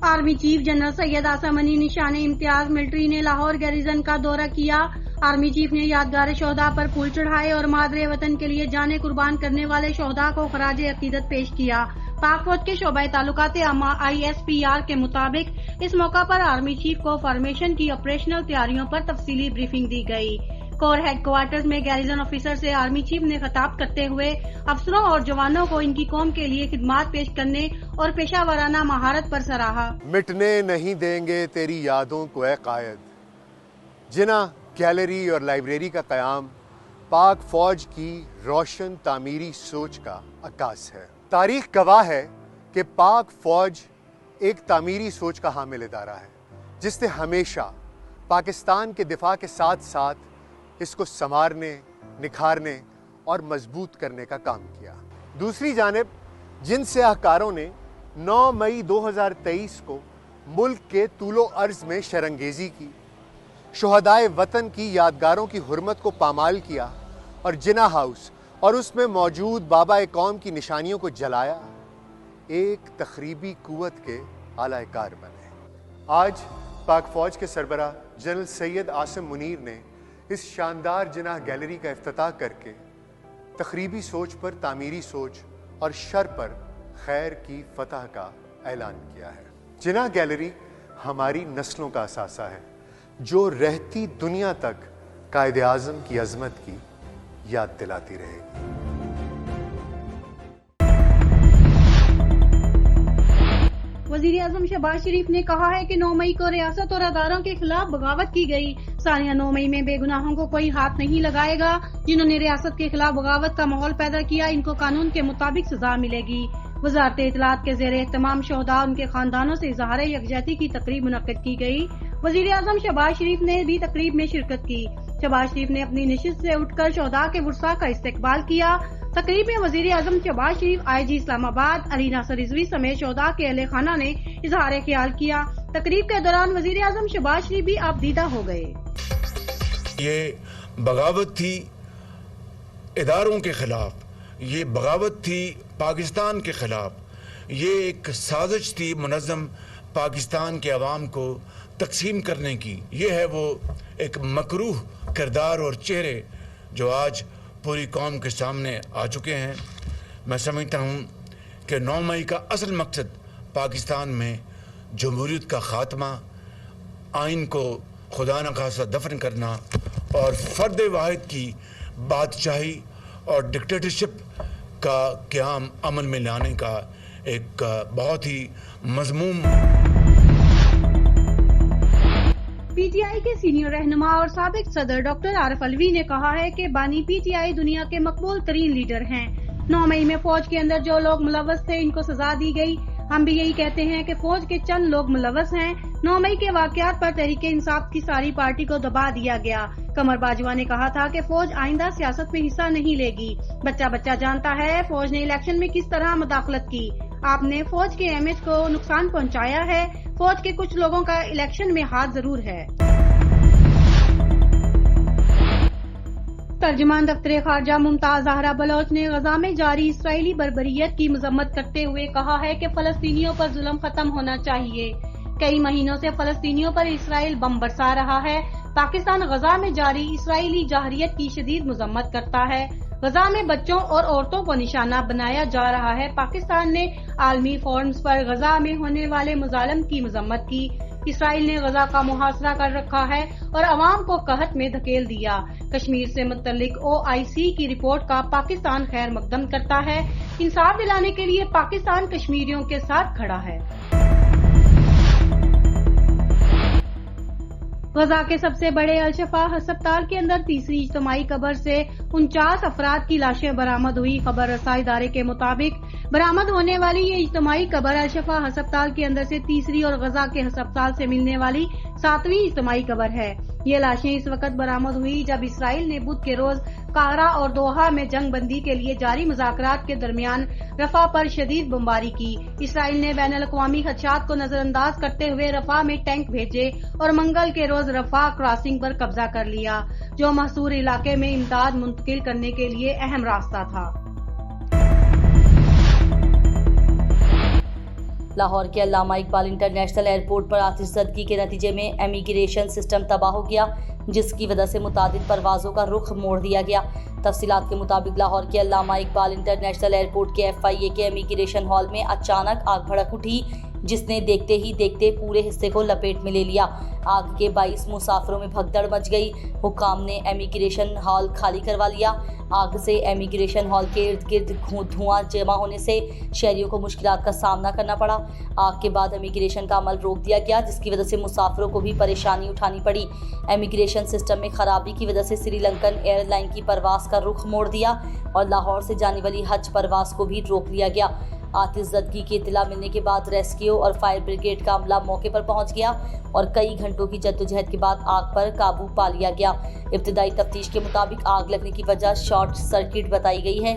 Army chief general Syed Asim Ali Nishan Imtiaz military ने Lahore garrison का दौरा किया। आर्मी चीफ ने यादगार शोहदा पर फूल चढ़ाए और मादरे वतन के लिए जाने कुर्बान करने वाले शोहदा को खराज अकीदत पेश किया। पाक फौज के शोबा ताल्लुकात आमा ISPR के मुताबिक इस मौका पर आर्मी चीफ को फॉर्मेशन की ऑपरेशनल तैयारियों पर तफसीली ब्रीफिंग दी गई। कोर हेडक्वार्टर्स में गैरिजन ऑफिसर से आर्मी चीफ ने खिताब करते हुए अफसरों और जवानों को इनकी कौम के लिए खिदमात पेश करने और पेशा वाराना महारत पर सराहा। मिटने नहीं देंगे तेरी यादों को ए कायद। जिना गैलरी और लाइब्रेरी का क़याम पाक फौज की रोशन तामीरी सोच का अक्कास है। तारीख गवाह है कि पाक फौज एक तामीरी सोच का हामिल इदारा है, जिसने हमेशा पाकिस्तान के दिफा के साथ साथ इसको संवारने, निखारने और मजबूत करने का काम किया। दूसरी जानिब जिन सियाहकारों ने 9 मई 2023 को मुल्क के तूलो अर्ज में शरंगेजी की, शुहदाए वतन की यादगारों की हुर्मत को पामाल किया और जिना हाउस और उसमें मौजूद बाबा कौम की निशानियों को जलाया, एक तखरीबी कुव्वत के आलाकार बने। आज पाक फौज के सरबराह जनरल सैयद आसिम मुनीर ने इस शानदार जिनाह गैलरी का इफ्तिताह करके तखरीबी सोच पर तामीरी सोच और शर पर खैर की फतह का ऐलान किया है। जिनाह गैलरी हमारी नस्लों का असासा है, जो रहती दुनिया तक कायदे आज़म की अजमत की याद दिलाती रहेगी। वज़ीर आज़म शहबाज शरीफ ने कहा है कि 9 मई को रियासत और अदारों के खिलाफ बगावत की गई। सालिया 9 मई में बेगुनाहों को कोई हाथ नहीं लगाएगा। जिन्होंने रियासत के खिलाफ बगावत का माहौल पैदा किया, इनको कानून के मुताबिक सजा मिलेगी। वजारत इत्तलात के ज़ेरे तमाम शोहदा उनके खानदानों से इज़हार यकजहती की तकरीब मुनक्किद की गई। वज़ीर आज़म शहबाज शरीफ ने भी तकरीब में शिरकत की। शहबाज शरीफ ने अपनी नशिस्त से उठकर शोहदा के वुरसा का इस्तकबाल किया। तकरीब में वज़ीर आज़म शहबाज शरीफ, IG इस्लामाबाद, अली नासर रिजवी समेत शोहदा के अहले खाना ने इजहार ख्याल किया। तकरीब के दौरान वज़ीर आज़म शहबाज शरीफ भी आपदीदा हो गए। ये बगावत थी इदारों के खिलाफ, ये बगावत थी पाकिस्तान के खिलाफ, ये एक साजिश थी मुनज़्ज़म पाकिस्तान के अवाम को तकसीम करने की। ये है वो एक मकरूह किरदार और चेहरे जो आज पूरी कौम के सामने आ चुके हैं। मैं समझता हूँ कि 9 मई का असल मकसद पाकिस्तान में जमहूरियत का ख़ात्मा, आइन को खुदा न खासा दफन करना और फ़र्द वाहिद की बादशाही और डिक्टेटरशिप का क़याम अमल में लाने का एक बहुत ही मज़मूम। PTI के सीनियर रहनुमा और साबिक सदर डॉक्टर आरिफ अलवी ने कहा है कि बानी PTI दुनिया के मकबूल तरीन लीडर हैं। 9 मई में फौज के अंदर जो लोग मुलव्वस थे, इनको सजा दी गई। हम भी यही कहते हैं कि फौज के चंद लोग मुलव्वस हैं। 9 मई के वाकयात पर तहरीक इंसाफ की सारी पार्टी को दबा दिया गया। कमर बाजवा ने कहा था कि फौज आइंदा सियासत में हिस्सा नहीं लेगी। बच्चा बच्चा जानता है फौज ने इलेक्शन में किस तरह मुदाखलत की। आपने फौज के इमेज को नुकसान पहुंचाया है। फौज के कुछ लोगों का इलेक्शन में हाथ जरूर है। तर्जुमान दफ्तर खारजा मुमताज ज़हरा बलोच ने गजा में जारी इसराइली बर्बरियत की मजम्मत करते हुए कहा है कि फलस्तीनियों पर जुल्म खत्म होना चाहिए। कई महीनों से फलस्तीनियों पर इसराइल बम बरसा रहा है। पाकिस्तान गजा में जारी इसराइली जाहरियत की शदीद मजम्मत करता है। गजा में बच्चों और औरतों को निशाना बनाया जा रहा है। पाकिस्तान ने आलमी फोरम्स पर गजा में होने वाले मुजालम की मजम्मत की। इसराइल ने गजा का मुहासरा कर रखा है और अवाम को कहत में धकेल दिया। कश्मीर से मुतल्लिक OIC की रिपोर्ट का पाकिस्तान खैर मकदम करता है। इंसाफ दिलाने के लिए पाकिस्तान कश्मीरियों के साथ खड़ा है। गजा के सबसे बड़े अल-शफा अस्पताल के अंदर तीसरी इज्तिमाई कब्र से 49 अफराद की लाशें बरामद हुई। खबर रसाई इदारे के मुताबिक बरामद होने वाली ये इज्तिमाई कब्र अल-शफा अस्पताल के अंदर से तीसरी और गजा के अस्पताल से मिलने वाली 7वीं इज्तिमाई कब्र है। ये लाशें इस वक्त बरामद हुई जब इसराइल ने बुध के रोज काहरा और दोहा में जंग बंदी के लिए जारी मुज़ाकरात के दरमियान रफा पर शदीद बमबारी की। इसराइल ने बैनुल अक़वामी खदशात को नजरअंदाज करते हुए रफा में टैंक भेजे और मंगल के रोज रफा क्रॉसिंग पर कब्जा कर लिया, जो महसूर इलाके में इमदाद मुंतकिल करने के लिए अहम रास्ता था। لاہور کے علامہ اقبال انٹرنیشنل ایئرپورٹ پر آتش زدگی کے نتیجے میں امیگریشن سسٹم تباہ ہو گیا، جس کی وجہ سے متعدد پروازوں کا رخ موڑ دیا گیا۔ تفصیلات کے مطابق لاہور کے علامہ اقبال انٹرنیشنل ایئرپورٹ کے FIA کے امیگریشن ہال میں اچانک آگ بھڑک اٹھی، جس نے دیکھتے ہی دیکھتے پورے حصے کو لپیٹ میں لے لیا۔ آگ کے باعث مسافروں میں بھگدڑ مچ گئی۔ حکام نے امیگریشن ہال خالی کروا لیا۔ آگ سے امیگریشن ہال کے ارد گرد دھواں جمع ہونے سے شہریوں کو مشکلات کا سامنا کرنا پڑا۔ آگ کے بعد امیگریشن کا عمل روک دیا گیا، جس کی وجہ سے مسافروں کو بھی پریشانی اٹھانی پڑی۔ امیگریشن سسٹم میں خرابی کی وجہ سے سری لنکن ایئر لائن کی پرواز کا رخ موڑ دیا اور لاہور سے جانے والی حج پرواز کو بھی روک لیا گیا۔ آتش زدگی کی اطلاع ملنے کے بعد ریسکیو اور فائر بریگیڈ کا عملہ موقع پر پہنچ گیا اور کئی گھنٹوں کی جدوجہد کے بعد آگ پر قابو پا لیا گیا۔ ابتدائی تفتیش کے مطابق آگ لگنے کی وجہ شارٹ سرکٹ بتائی گئی ہے۔